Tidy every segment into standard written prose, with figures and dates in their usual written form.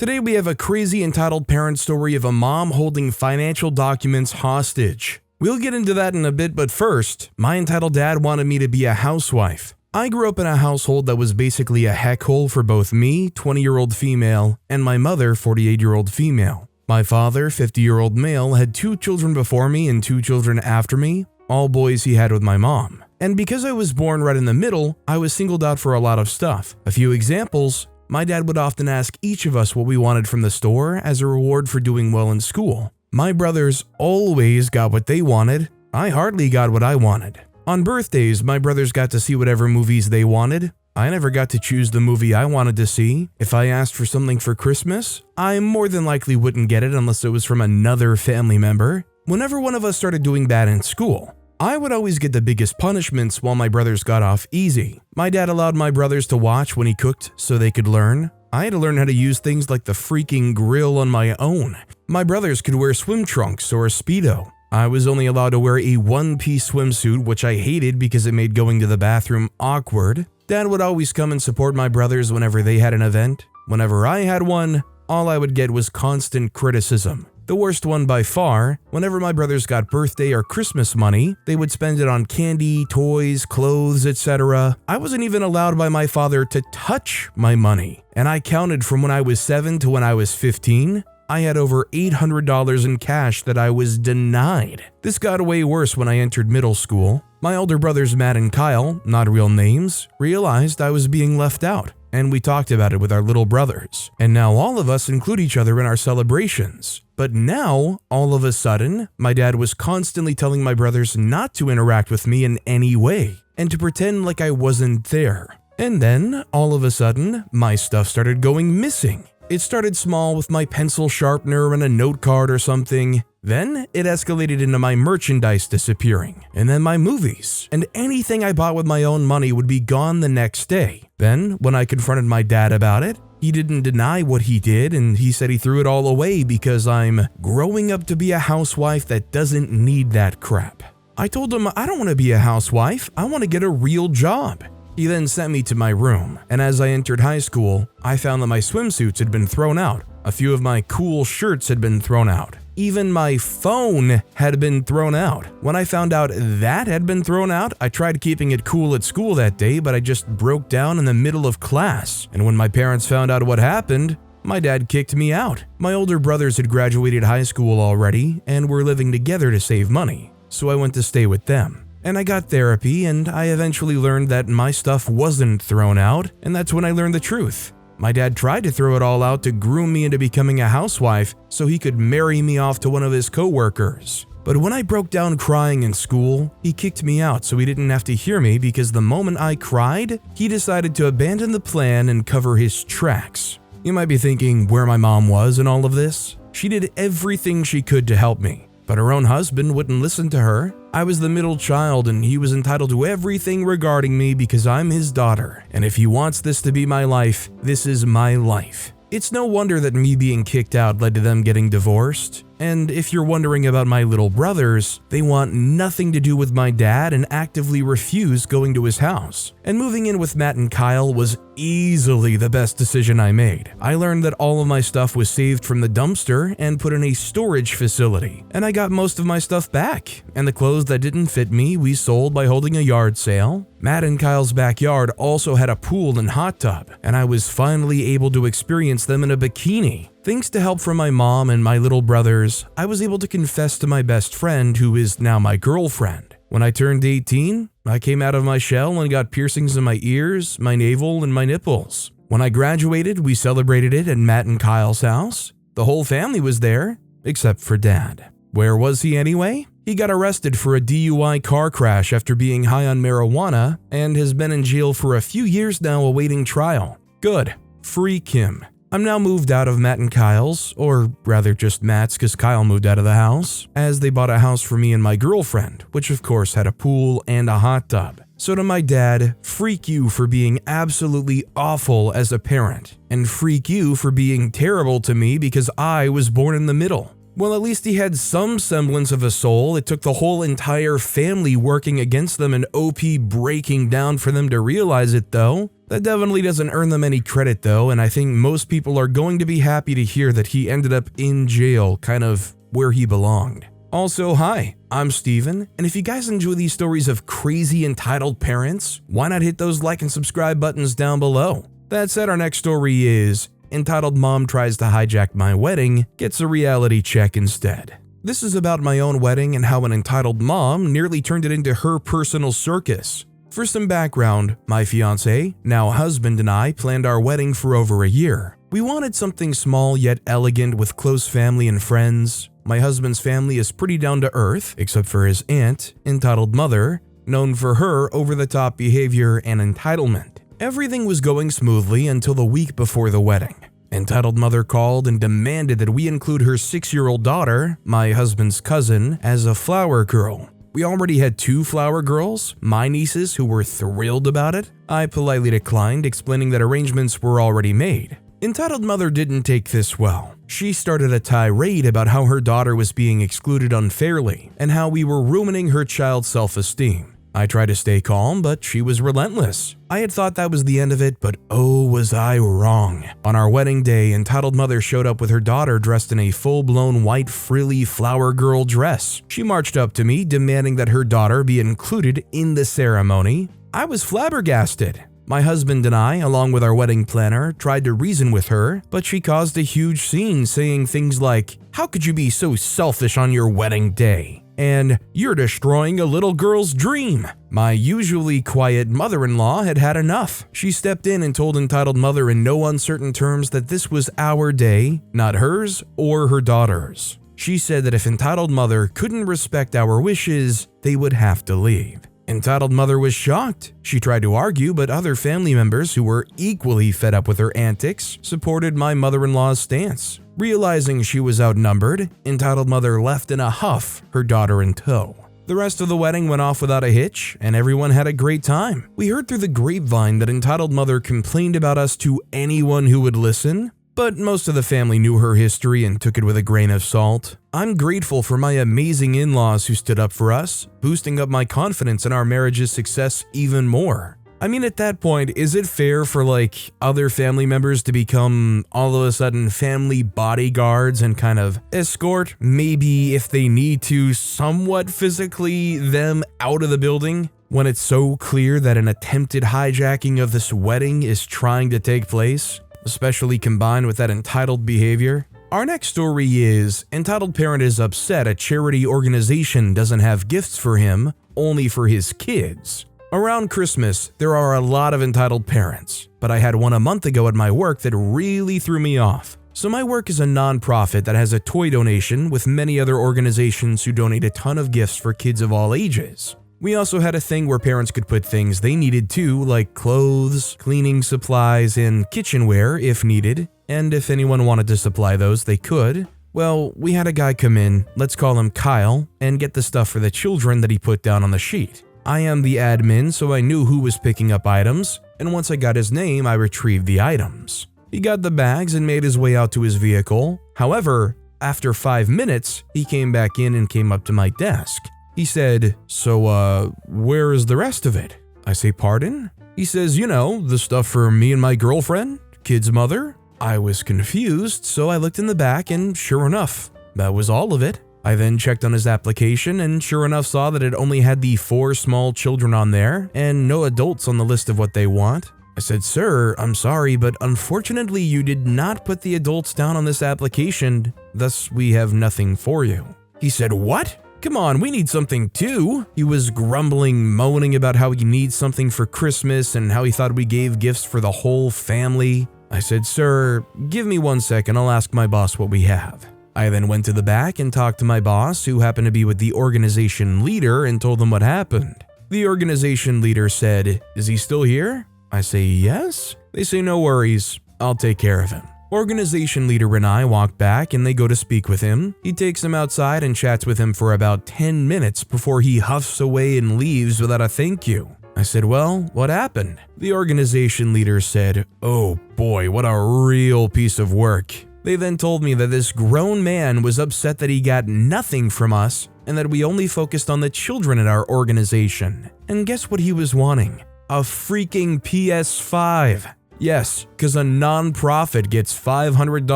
Today we have a crazy entitled parent story of a mom holding financial documents hostage. We'll get into that in a bit, but first, my entitled dad wanted me to be a housewife. I grew up in a household that was basically a heck hole for both me, 20-year-old female, and my mother, 48-year-old female. My father, 50-year-old male, had 2 children before me and 2 children after me, all boys he had with my mom. And because I was born right in the middle, I was singled out for a lot of stuff. A few examples: my dad would often ask each of us what we wanted from the store as a reward for doing well in school. My brothers always got what they wanted. I hardly got what I wanted. On birthdays, my brothers got to see whatever movies they wanted. I never got to choose the movie I wanted to see. If I asked for something for Christmas, I more than likely wouldn't get it unless it was from another family member. Whenever one of us started doing bad in school, I would always get the biggest punishments while my brothers got off easy. My dad allowed my brothers to watch when he cooked so they could learn. I had to learn how to use things like the freaking grill on my own. My brothers could wear swim trunks or a Speedo. I was only allowed to wear a one-piece swimsuit, which I hated because it made going to the bathroom awkward. Dad would always come and support my brothers whenever they had an event. Whenever I had one, all I would get was constant criticism. The worst one by far: whenever my brothers got birthday or Christmas money, they would spend it on candy, toys, clothes, etc. I wasn't even allowed by my father to touch my money, and I counted from when I was 7 to when I was 15. I had over $800 in cash that I was denied. This got way worse when I entered middle school. My older brothers Matt and Kyle, not real names, realized I was being left out, and we talked about it with our little brothers. And now all of us include each other in our celebrations. But now, all of a sudden, my dad was constantly telling my brothers not to interact with me in any way, and to pretend like I wasn't there. And then, all of a sudden, my stuff started going missing. It started small with my pencil sharpener and a note card or something. Then it escalated into my merchandise disappearing, and then my movies, and anything I bought with my own money would be gone the next day. Then, when I confronted my dad about it, he didn't deny what he did, and he said he threw it all away because I'm growing up to be a housewife that doesn't need that crap. I told him I don't want to be a housewife, I want to get a real job. He then sent me to my room, and as I entered high school, I found that my swimsuits had been thrown out. A few of my cool shirts had been thrown out. Even my phone had been thrown out. When I found out that had been thrown out, I tried keeping it cool at school that day, but I just broke down in the middle of class. And when my parents found out what happened, my dad kicked me out. My older brothers had graduated high school already and were living together to save money, so I went to stay with them. And I got therapy, and I eventually learned that my stuff wasn't thrown out, and that's when I learned the truth. My dad tried to throw it all out to groom me into becoming a housewife so he could marry me off to one of his co-workers. But when I broke down crying in school, he kicked me out so he didn't have to hear me, because the moment I cried, he decided to abandon the plan and cover his tracks. You might be thinking where my mom was in all of this. She did everything she could to help me, but her own husband wouldn't listen to her. I was the middle child, and he was entitled to everything regarding me because I'm his daughter. And if he wants this to be my life, this is my life. It's no wonder that me being kicked out led to them getting divorced. And if you're wondering about my little brothers, they want nothing to do with my dad and actively refuse going to his house. And moving in with Matt and Kyle was easily the best decision I made. I learned that all of my stuff was saved from the dumpster and put in a storage facility, and I got most of my stuff back. And the clothes that didn't fit me, we sold by holding a yard sale. Matt and Kyle's backyard also had a pool and hot tub, and I was finally able to experience them in a bikini. Thanks to help from my mom and my little brothers, I was able to confess to my best friend, who is now my girlfriend. When I turned 18, I came out of my shell and got piercings in my ears, my navel, and my nipples. When I graduated, we celebrated it at Matt and Kyle's house. The whole family was there, except for Dad. Where was he anyway? He got arrested for a DUI car crash after being high on marijuana and has been in jail for a few years now awaiting trial. Good. Freak him. I'm now moved out of Matt and Kyle's, or rather just Matt's because Kyle moved out of the house, as they bought a house for me and my girlfriend, which of course had a pool and a hot tub. So to my dad, freak you for being absolutely awful as a parent, and freak you for being terrible to me because I was born in the middle. Well, at least he had some semblance of a soul. It took the whole entire family working against them and OP breaking down for them to realize it though. That definitely doesn't earn them any credit though, and I think most people are going to be happy to hear that he ended up in jail, kind of where he belonged. Also, hi, I'm Steven, and if you guys enjoy these stories of crazy entitled parents, why not hit those like and subscribe buttons down below? That said, our next story is entitled Mom Tries to Hijack My Wedding, Gets a Reality Check Instead. This is about my own wedding and how an entitled mom nearly turned it into her personal circus. For some background, my fiancé, now husband, and I planned our wedding for over a year. We wanted something small yet elegant with close family and friends. My husband's family is pretty down to earth, except for his aunt, entitled mother, known for her over-the-top behavior and entitlement. Everything was going smoothly until the week before the wedding. Entitled mother called and demanded that we include her 6-year-old daughter, my husband's cousin, as a flower girl. We already had 2 flower girls, my nieces, who were thrilled about it. I politely declined, explaining that arrangements were already made. Entitled mother didn't take this well. She started a tirade about how her daughter was being excluded unfairly and how we were ruining her child's self-esteem. I tried to stay calm, but she was relentless. I had thought that was the end of it, but oh, was I wrong. On our wedding day, entitled mother showed up with her daughter dressed in a full-blown white frilly flower girl dress. She marched up to me, demanding that her daughter be included in the ceremony. I was flabbergasted. My husband and I, along with our wedding planner, tried to reason with her, but she caused a huge scene, saying things like, "How could you be so selfish on your wedding day?" And "You're destroying a little girl's dream." My usually quiet mother-in-law had had enough. She stepped in and told entitled mother in no uncertain terms that this was our day, not hers or her daughter's. She said that if entitled mother couldn't respect our wishes, they would have to leave. Entitled mother was shocked. She tried to argue, but other family members who were equally fed up with her antics supported my mother-in-law's stance. Realizing she was outnumbered, entitled mother left in a huff, her daughter in tow. The rest of the wedding went off without a hitch, and everyone had a great time. We heard through the grapevine that entitled mother complained about us to anyone who would listen, but most of the family knew her history and took it with a grain of salt. I'm grateful for my amazing in-laws who stood up for us, boosting up my confidence in our marriage's success even more. I mean, at that point, is it fair for other family members to become all of a sudden family bodyguards and kind of escort, maybe if they need to, somewhat physically them out of the building when it's so clear that an attempted hijacking of this wedding is trying to take place? Especially combined with that entitled behavior. Our next story is, entitled parent is upset a charity organization doesn't have gifts for him, only for his kids. Around Christmas, there are a lot of entitled parents, but I had one a month ago at my work that really threw me off. So my work is a non-profit that has a toy donation with many other organizations who donate a ton of gifts for kids of all ages. We also had a thing where parents could put things they needed too, like clothes, cleaning supplies, and kitchenware if needed, and if anyone wanted to supply those, they could. Well, we had a guy come in, let's call him Kyle, and get the stuff for the children that he put down on the sheet. I am the admin, so I knew who was picking up items, and once I got his name, I retrieved the items. He got the bags and made his way out to his vehicle. However, after 5 minutes, he came back in and came up to my desk. He said, "So, where is the rest of it?" I say, "Pardon?" He says, "You know, the stuff for me and my girlfriend, kid's mother." I was confused, so I looked in the back and sure enough, that was all of it. I then checked on his application and sure enough saw that it only had the 4 small children on there and no adults on the list of what they want. I said, "Sir, I'm sorry, but unfortunately you did not put the adults down on this application, thus we have nothing for you." He said, "What? Come on, we need something too." He was grumbling, moaning about how he needs something for Christmas and how he thought we gave gifts for the whole family. I said, "Sir, give me 1 second, I'll ask my boss what we have." I then went to the back and talked to my boss, who happened to be with the organization leader, and told them what happened. The organization leader said, "Is he still here?" I say, "Yes." They say, "No worries, I'll take care of him." Organization leader and I walk back and they go to speak with him. He takes him outside and chats with him for about 10 minutes before he huffs away and leaves without a thank you. I said, "Well, what happened?" The organization leader said, "Oh boy, what a real piece of work." They then told me that this grown man was upset that he got nothing from us and that we only focused on the children at our organization. And guess what he was wanting? A freaking PS5. Yes, because a non-profit gets $500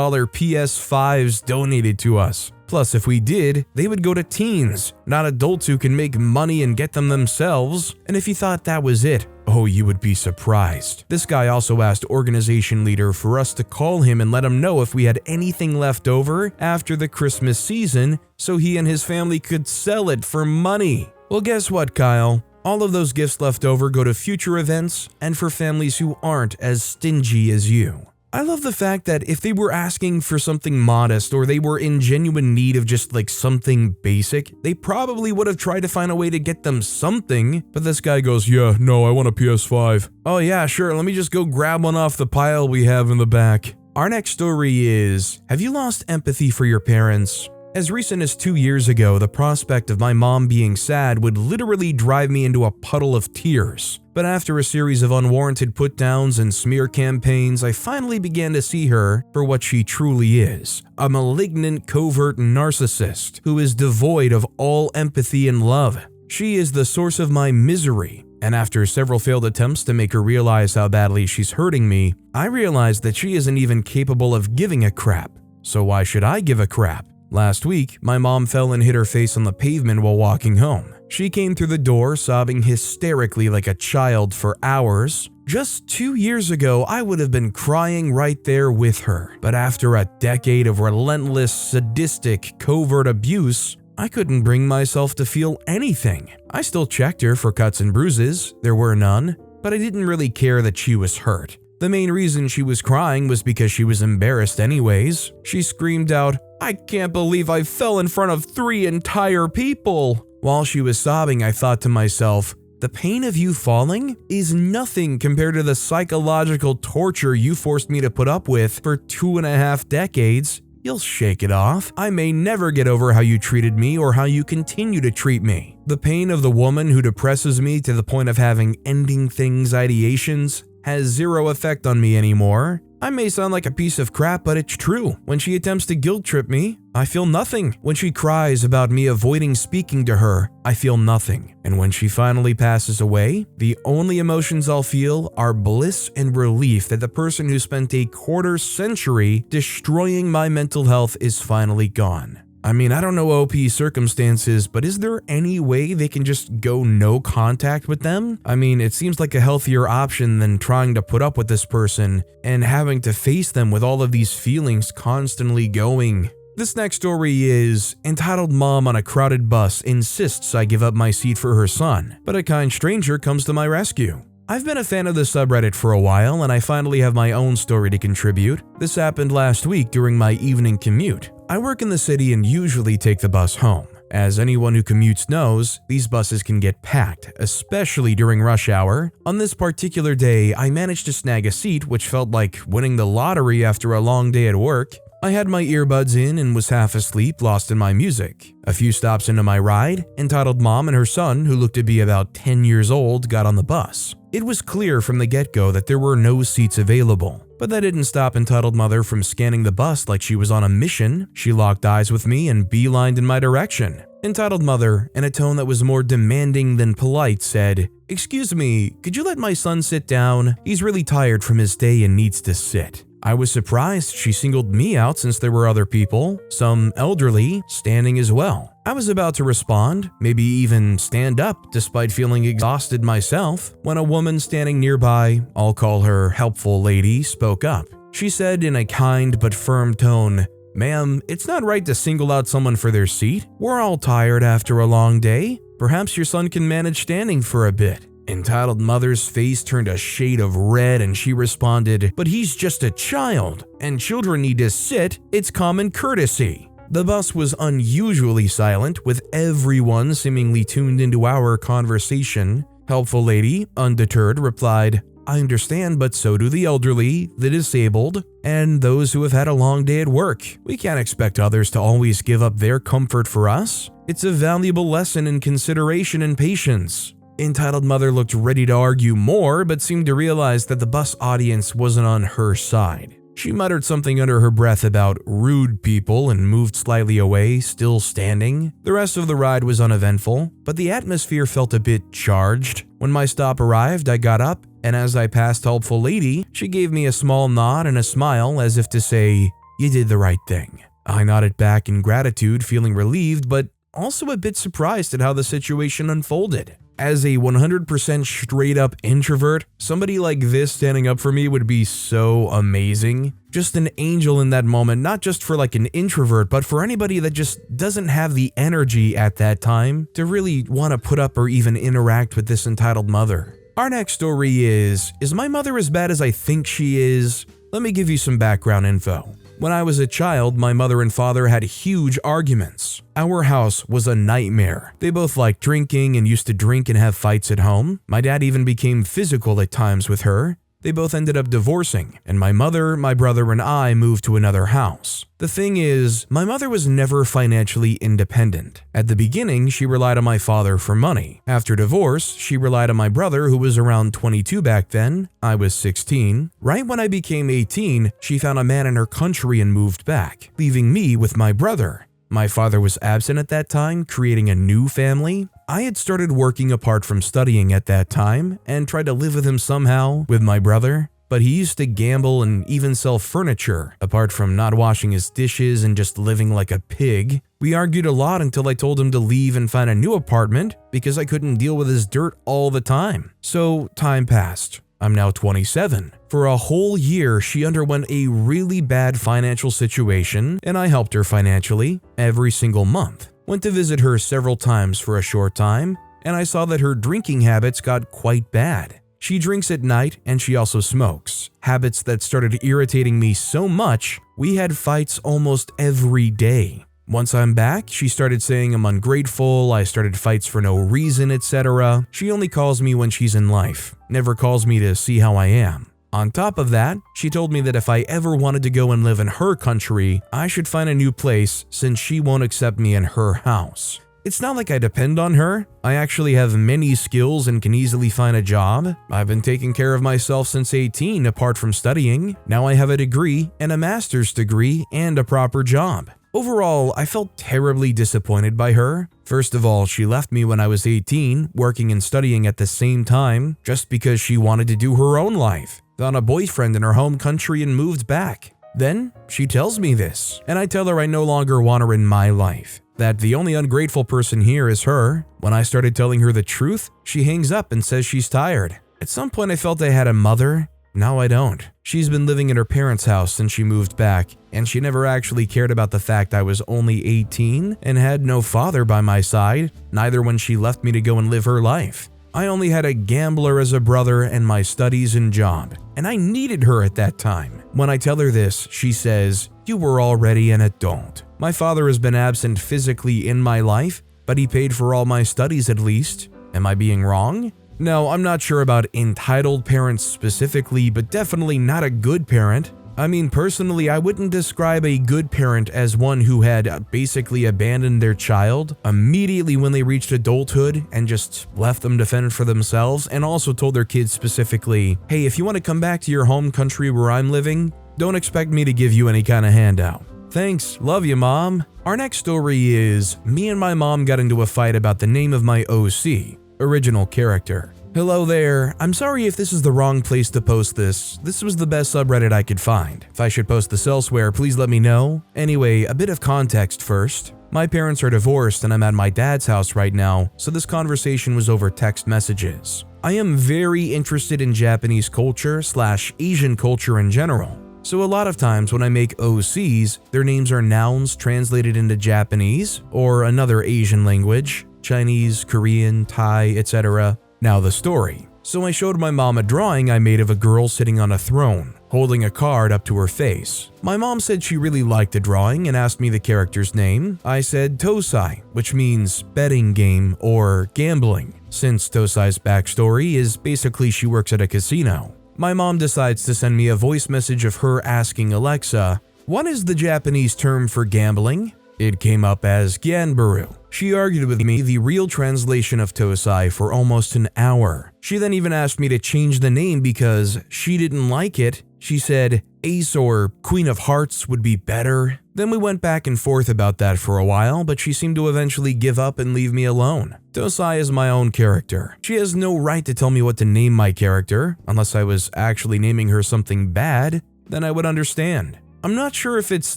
PS5s donated to us. Plus, if we did, they would go to teens, not adults who can make money and get them themselves. And if you thought that was it, oh, you would be surprised. This guy also asked organization leader for us to call him and let him know if we had anything left over after the Christmas season so he and his family could sell it for money. Well, guess what, Kyle? All of those gifts left over go to future events and for families who aren't as stingy as you. I love the fact that if they were asking for something modest or they were in genuine need of just like something basic, they probably would have tried to find a way to get them something. But this guy goes, yeah, no, I want a PS5. Oh yeah, sure, let me just go grab one off the pile we have in the back. Our next story is, have you lost empathy for your parents? As recent as 2 years ago, the prospect of my mom being sad would literally drive me into a puddle of tears. But after a series of unwarranted put-downs and smear campaigns, I finally began to see her for what she truly is, a malignant, covert narcissist who is devoid of all empathy and love. She is the source of my misery, and after several failed attempts to make her realize how badly she's hurting me, I realized that she isn't even capable of giving a crap. So why should I give a crap? Last week, my mom fell and hit her face on the pavement while walking home. She came through the door sobbing hysterically like a child for hours. Just 2 years ago, I would have been crying right there with her. But after a decade of relentless, sadistic, covert abuse, I couldn't bring myself to feel anything. I still checked her for cuts and bruises. There were none, but I didn't really care that she was hurt. The main reason she was crying was because she was embarrassed anyways. She screamed out, "I can't believe I fell in front of 3 entire people." While she was sobbing, I thought to myself, the pain of you falling is nothing compared to the psychological torture you forced me to put up with for 2.5 decades. You'll shake it off. I may never get over how you treated me or how you continue to treat me. The pain of the woman who depresses me to the point of having ending things ideations has zero effect on me anymore. I may sound like a piece of crap, but it's true. When she attempts to guilt trip me, I feel nothing. When she cries about me avoiding speaking to her, I feel nothing. And when she finally passes away, the only emotions I'll feel are bliss and relief that the person who spent a quarter century destroying my mental health is finally gone. I mean, I don't know OP's circumstances, but is there any way they can just go no contact with them? I mean, it seems like a healthier option than trying to put up with this person and having to face them with all of these feelings constantly going. This next story is, entitled Mom on a Crowded Bus Insists I Give Up My Seat for Her Son, but a kind stranger comes to my rescue. I've been a fan of the subreddit for a while, and I finally have my own story to contribute. This happened last week during my evening commute. I work in the city and usually take the bus home. As anyone who commutes knows, these buses can get packed, especially during rush hour. On this particular day, I managed to snag a seat, which felt like winning the lottery after a long day at work. I had my earbuds in and was half asleep, lost in my music. A few stops into my ride, entitled Mom and her son, who looked to be about 10 years old, got on the bus. It was clear from the get-go that there were no seats available. But that didn't stop entitled mother from scanning the bus like she was on a mission. She locked eyes with me and beelined in my direction. Entitled mother, in a tone that was more demanding than polite, said, "Excuse me, could you let my son sit down? He's really tired from his day and needs to sit." I was surprised she singled me out since there were other people, some elderly, standing as well. I was about to respond, maybe even stand up despite feeling exhausted myself, when a woman standing nearby, I'll call her helpful lady, spoke up. She said in a kind but firm tone, "Ma'am, it's not right to single out someone for their seat. We're all tired after a long day. Perhaps your son can manage standing for a bit." Entitled mother's face turned a shade of red and she responded, "But he's just a child, and children need to sit. It's common courtesy." The bus was unusually silent, with everyone seemingly tuned into our conversation. Helpful lady, undeterred, replied, "I understand, but so do the elderly, the disabled, and those who have had a long day at work. We can't expect others to always give up their comfort for us. It's a valuable lesson in consideration and patience." Entitled mother looked ready to argue more, but seemed to realize that the bus audience wasn't on her side. She muttered something under her breath about rude people and moved slightly away, still standing. The rest of the ride was uneventful, but the atmosphere felt a bit charged. When my stop arrived, I got up, and as I passed helpful lady, she gave me a small nod and a smile as if to say, "You did the right thing." I nodded back in gratitude, feeling relieved, but also a bit surprised at how the situation unfolded. As a 100% straight up introvert, somebody like this standing up for me would be so amazing. Just an angel in that moment, not just for like an introvert, but for anybody that just doesn't have the energy at that time to really want to put up or even interact with this entitled mother. Our next story is my mother as bad as I think she is? Let me give you some background info. When I was a child, my mother and father had huge arguments. Our house was a nightmare. They both liked drinking and used to drink and have fights at home. My dad even became physical at times with her. They both ended up divorcing, and my mother, my brother, and I moved to another house. The thing is, my mother was never financially independent. At the beginning, she relied on my father for money. After divorce, she relied on my brother, who was around 22 back then. I was 16. Right when I became 18, she found a man in her country and moved back, leaving me with my brother. My father was absent at that time, creating a new family. I had started working apart from studying at that time and tried to live with him somehow with my brother, but he used to gamble and even sell furniture, apart from not washing his dishes and just living like a pig. We argued a lot until I told him to leave and find a new apartment because I couldn't deal with his dirt all the time. So time passed. I'm now 27. For a whole year, she underwent a really bad financial situation, and I helped her financially every single month. Went to visit her several times for a short time, and I saw that her drinking habits got quite bad. She drinks at night, and she also smokes. Habits that started irritating me so much, we had fights almost every day. Once I'm back, she started saying I'm ungrateful, I started fights for no reason, etc. She only calls me when she's in life, never calls me to see how I am. On top of that, she told me that if I ever wanted to go and live in her country, I should find a new place since she won't accept me in her house. It's not like I depend on her. I actually have many skills and can easily find a job. I've been taking care of myself since 18 apart from studying. Now I have a degree and a master's degree and a proper job. Overall, I felt terribly disappointed by her. First of all, she left me when I was 18, working and studying at the same time, just because she wanted to do her own life. Found a boyfriend in her home country and moved back. Then, she tells me this, and I tell her I no longer want her in my life. That the only ungrateful person here is her. When I started telling her the truth, she hangs up and says she's tired. At some point I felt I had a mother. Now I don't. She's been living in her parents' house since she moved back, and she never actually cared about the fact I was only 18 and had no father by my side, neither when she left me to go and live her life. I only had a gambler as a brother and my studies and job, and I needed her at that time. When I tell her this, she says, "You were already an adult." My father has been absent physically in my life, but he paid for all my studies at least. Am I being wrong? No, I'm not sure about entitled parents specifically, but definitely not a good parent. I mean, personally, I wouldn't describe a good parent as one who had basically abandoned their child immediately when they reached adulthood and just left them to fend for themselves, and also told their kids specifically, "Hey, if you want to come back to your home country where I'm living, don't expect me to give you any kind of handout. Thanks, love you, Mom." Our next story is, me and my mom got into a fight about the name of my OC. Original character. Hello there, I'm sorry if this is the wrong place to post this. This was the best subreddit I could find. If I should post this elsewhere, please let me know. Anyway, a bit of context first. My parents are divorced and I'm at my dad's house right now, so this conversation was over text messages. I am very interested in Japanese culture / Asian culture in general. So a lot of times when I make OCs, their names are nouns translated into Japanese or another Asian language. Chinese, Korean, Thai, etc. Now the story. So I showed my mom a drawing I made of a girl sitting on a throne, holding a card up to her face. My mom said she really liked the drawing and asked me the character's name. I said Tosai, which means betting game or gambling, since Tosai's backstory is basically she works at a casino. My mom decides to send me a voice message of her asking Alexa, "What is the Japanese term for gambling?" It came up as Gyanbaru. She argued with me the real translation of Tosai for almost an hour. She then even asked me to change the name because she didn't like it She said Ace or Queen of Hearts would be better. Then we went back and forth about that for a while, but she seemed to eventually give up and leave me alone. Dosai is my own character. She has no right to tell me what to name my character, unless I was actually naming her something bad, then I would understand. I'm not sure if it's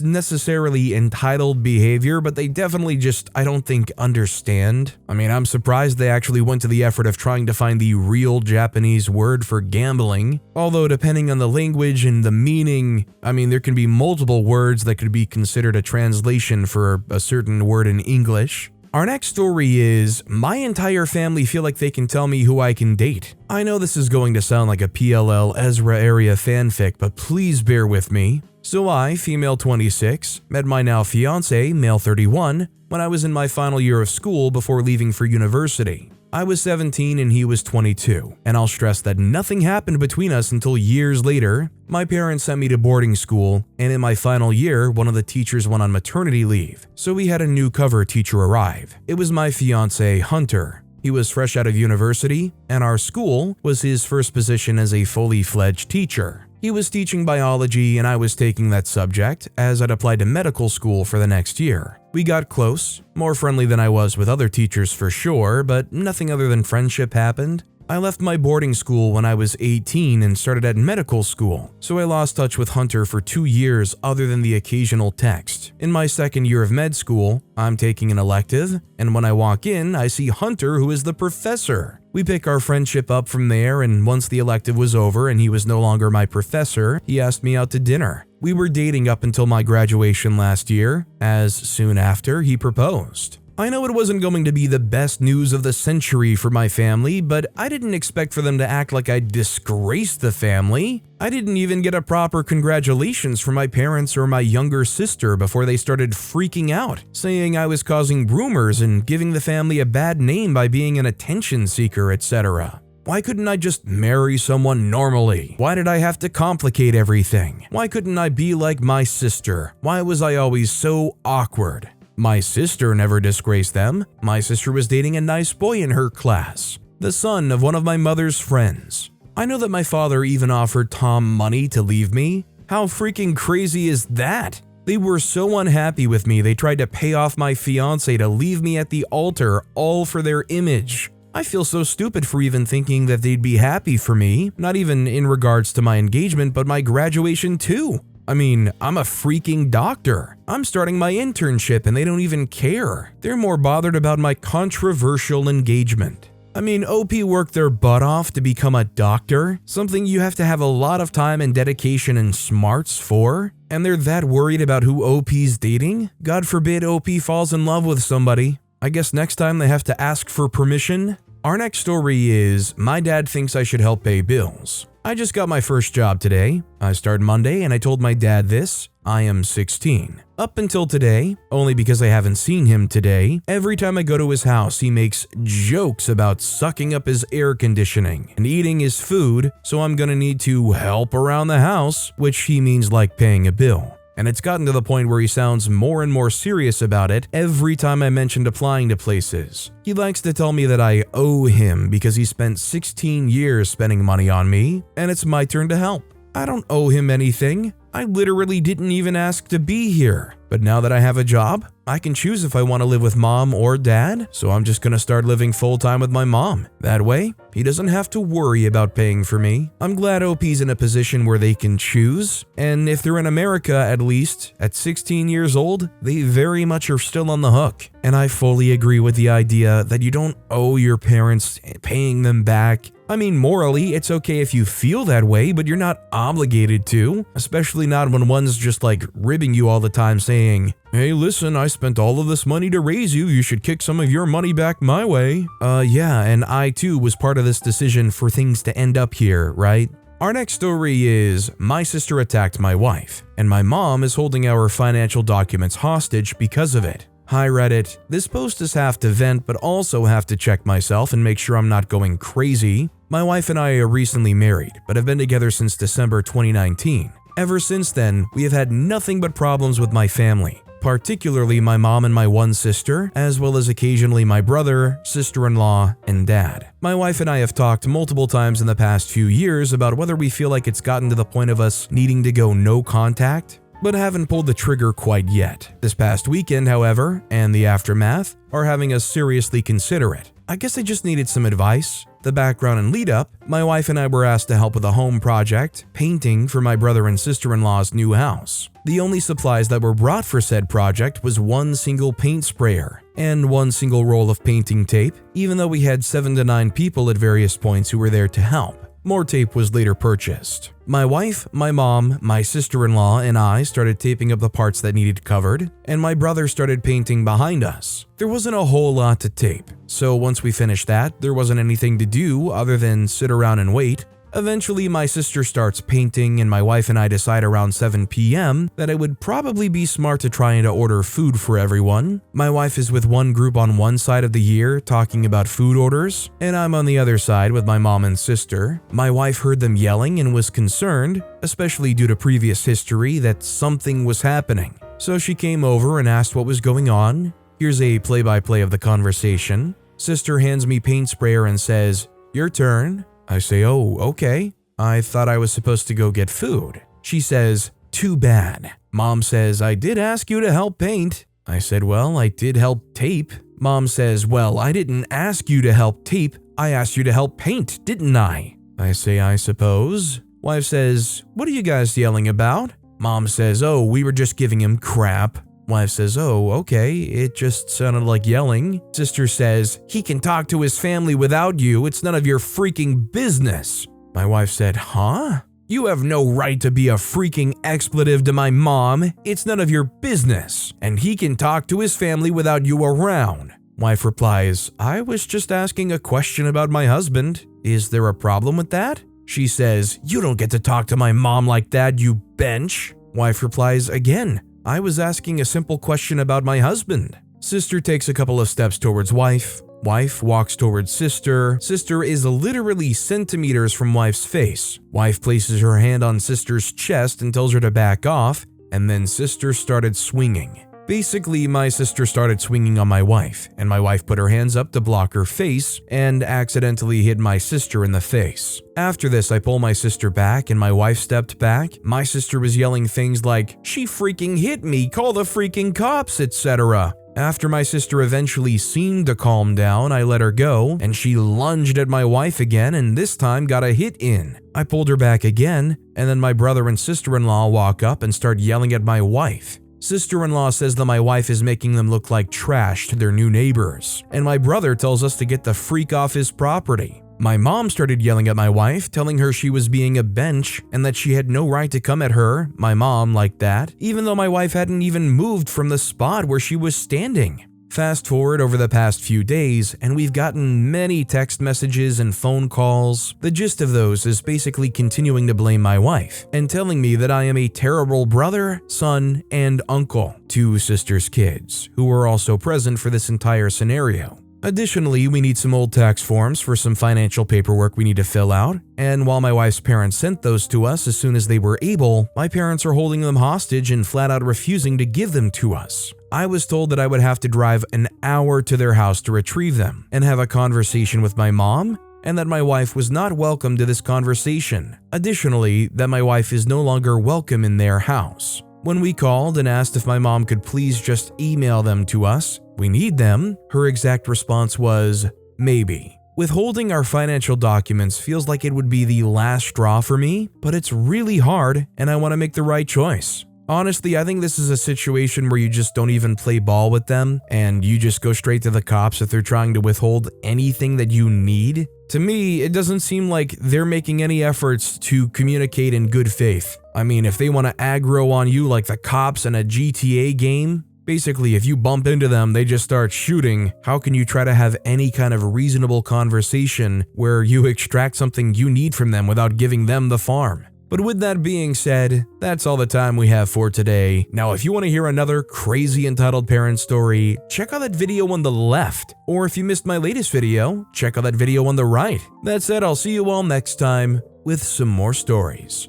necessarily entitled behavior, but they definitely just, I don't think, understand. I mean, I'm surprised they actually went to the effort of trying to find the real Japanese word for gambling. Although depending on the language and the meaning, I mean, there can be multiple words that could be considered a translation for a certain word in English. Our next story is, my entire family feel like they can tell me who I can date. I know this is going to sound like a PLL Ezra area fanfic, but please bear with me. So I, female 26, met my now fiancé, male 31, when I was in my final year of school before leaving for university. I was 17 and he was 22, and I'll stress that nothing happened between us until years later. My parents sent me to boarding school, and in my final year, one of the teachers went on maternity leave, so we had a new cover teacher arrive. It was my fiancé, Hunter. He was fresh out of university, and our school was his first position as a fully fledged teacher. He was teaching biology and I was taking that subject as I'd applied to medical school for the next year. We got close, more friendly than I was with other teachers for sure, but nothing other than friendship happened. I left my boarding school when I was 18 and started at medical school, so I lost touch with Hunter for 2 years other than the occasional text. In my second year of med school, I'm taking an elective, and when I walk in, I see Hunter, who is the professor. We pick our friendship up from there, and once the elective was over and he was no longer my professor, he asked me out to dinner. We were dating up until my graduation last year, as soon after he proposed. I know it wasn't going to be the best news of the century for my family, but I didn't expect for them to act like I disgraced the family. I didn't even get a proper congratulations from my parents or my younger sister before they started freaking out, saying I was causing rumors and giving the family a bad name by being an attention seeker, etc. Why couldn't I just marry someone normally? Why did I have to complicate everything? Why couldn't I be like my sister? Why was I always so awkward? My sister never disgraced them. My sister was dating a nice boy in her class, the son of one of my mother's friends. I know that my father even offered Tom money to leave me. How freaking crazy is that? They were so unhappy with me they tried to pay off my fiancé to leave me at the altar, all for their image. I feel so stupid for even thinking that they'd be happy for me, not even in regards to my engagement, but my graduation too. I mean, I'm a freaking doctor. I'm starting my internship and they don't even care. They're more bothered about my controversial engagement. I mean, OP worked their butt off to become a doctor, something you have to have a lot of time and dedication and smarts for, and they're that worried about who OP's dating? God forbid OP falls in love with somebody. I guess next time they have to ask for permission. Our next story is, my dad thinks I should help pay bills. I just got my first job today. I started Monday and I told my dad this. I am 16. Up until today, only because I haven't seen him today, every time I go to his house he makes jokes about sucking up his air conditioning and eating his food, so I'm gonna need to help around the house, which he means like paying a bill. And it's gotten to the point where he sounds more and more serious about it every time I mentioned applying to places. He likes to tell me that I owe him because he spent 16 years spending money on me, and it's my turn to help. I don't owe him anything. I literally didn't even ask to be here. But now that I have a job, I can choose if I want to live with mom or dad, so I'm just gonna start living full-time with my mom. That way, he doesn't have to worry about paying for me. I'm glad OP's in a position where they can choose, and if they're in America at least, at 16 years old, they very much are still on the hook. And I fully agree with the idea that you don't owe your parents paying them back. I mean, morally, it's okay if you feel that way, but you're not obligated to, especially not when one's just like ribbing you all the time saying, "Hey, listen, I spent all of this money to raise you, you should kick some of your money back my way." Yeah, and I too was part of this decision for things to end up here, right? Our next story is, my sister attacked my wife, and my mom is holding our financial documents hostage because of it. Hi Reddit, this post is half to vent but also have to check myself and make sure I'm not going crazy. My wife and I are recently married, but have been together since December 2019. Ever since then, we have had nothing but problems with my family. particularly my mom and my one sister, as well as occasionally my brother, sister-in-law, and dad. My wife and I have talked multiple times in the past few years about whether we feel like it's gotten to the point of us needing to go no contact, but haven't pulled the trigger quite yet. This past weekend, however, and the aftermath, are having us seriously consider it. I guess I just needed some advice. The background and lead up, my wife and I were asked to help with a home project, painting for my brother and sister-in-law's new house. The only supplies that were brought for said project was one single paint sprayer and one single roll of painting tape, even though we had 7 to 9 people at various points who were there to help. More tape was later purchased. My wife, my mom, my sister-in-law, and I started taping up the parts that needed covered, and my brother started painting behind us. There wasn't a whole lot to tape, so once we finished that, there wasn't anything to do other than sit around and wait. Eventually, my sister starts painting, and my wife and I decide around 7 p.m. that it would probably be smart to try and order food for everyone. My wife is with one group on one side of the year talking about food orders, and I'm on the other side with my mom and sister. My wife heard them yelling and was concerned, especially due to previous history, that something was happening. So she came over and asked what was going on. Here's a play-by-play of the conversation. Sister hands me paint sprayer and says, "Your turn." I say, "Oh, okay. I thought I was supposed to go get food." She says, "Too bad." Mom says, "I did ask you to help paint." I said, "Well, I did help tape." Mom says, "Well, I didn't ask you to help tape. I asked you to help paint, didn't I?" I say, "I suppose." Wife says, "What are you guys yelling about?" Mom says, "Oh, we were just giving him crap." Wife says, "Oh, okay, it just sounded like yelling." Sister says, "He can talk to his family without you, it's none of your freaking business." My wife said, "Huh? You have no right to be a freaking expletive to my mom, it's none of your business, and he can talk to his family without you around." Wife replies, "I was just asking a question about my husband, is there a problem with that?" She says, "You don't get to talk to my mom like that, you bench." Wife replies again, "I was asking a simple question about my husband." Sister takes a couple of steps towards wife. Wife walks towards sister. Sister is literally centimeters from wife's face. Wife places her hand on sister's chest and tells her to back off, and then sister started swinging. Basically, my sister started swinging on my wife, and my wife put her hands up to block her face and accidentally hit my sister in the face. After this, I pull my sister back and my wife stepped back. My sister was yelling things like, "She freaking hit me, call the freaking cops," etc. After my sister eventually seemed to calm down, I let her go, and she lunged at my wife again and this time got a hit in. I pulled her back again, and then my brother and sister-in-law walk up and start yelling at my wife. Sister-in-law says that my wife is making them look like trash to their new neighbors, and my brother tells us to get the freak off his property. My mom started yelling at my wife, telling her she was being a bench and that she had no right to come at her, my mom, like that, even though my wife hadn't even moved from the spot where she was standing. Fast forward over the past few days, and we've gotten many text messages and phone calls. The gist of those is basically continuing to blame my wife and telling me that I am a terrible brother, son, and uncle to sister's kids, who were also present for this entire scenario. Additionally, we need some old tax forms for some financial paperwork we need to fill out, and while my wife's parents sent those to us as soon as they were able, my parents are holding them hostage and flat out refusing to give them to us. I was told that I would have to drive an hour to their house to retrieve them and have a conversation with my mom, and that my wife was not welcome to this conversation. Additionally, that my wife is no longer welcome in their house. When we called and asked if my mom could please just email them to us, we need them, her exact response was, "Maybe." Withholding our financial documents feels like it would be the last straw for me, but it's really hard and I want to make the right choice. Honestly, I think this is a situation where you just don't even play ball with them and you just go straight to the cops if they're trying to withhold anything that you need. To me, it doesn't seem like they're making any efforts to communicate in good faith. I mean, if they want to aggro on you like the cops in a GTA game, basically if you bump into them, they just start shooting. How can you try to have any kind of reasonable conversation where you extract something you need from them without giving them the farm? But with that being said, that's all the time we have for today. Now, if you want to hear another crazy entitled parent story, check out that video on the left. Or if you missed my latest video, check out that video on the right. That said, I'll see you all next time with some more stories.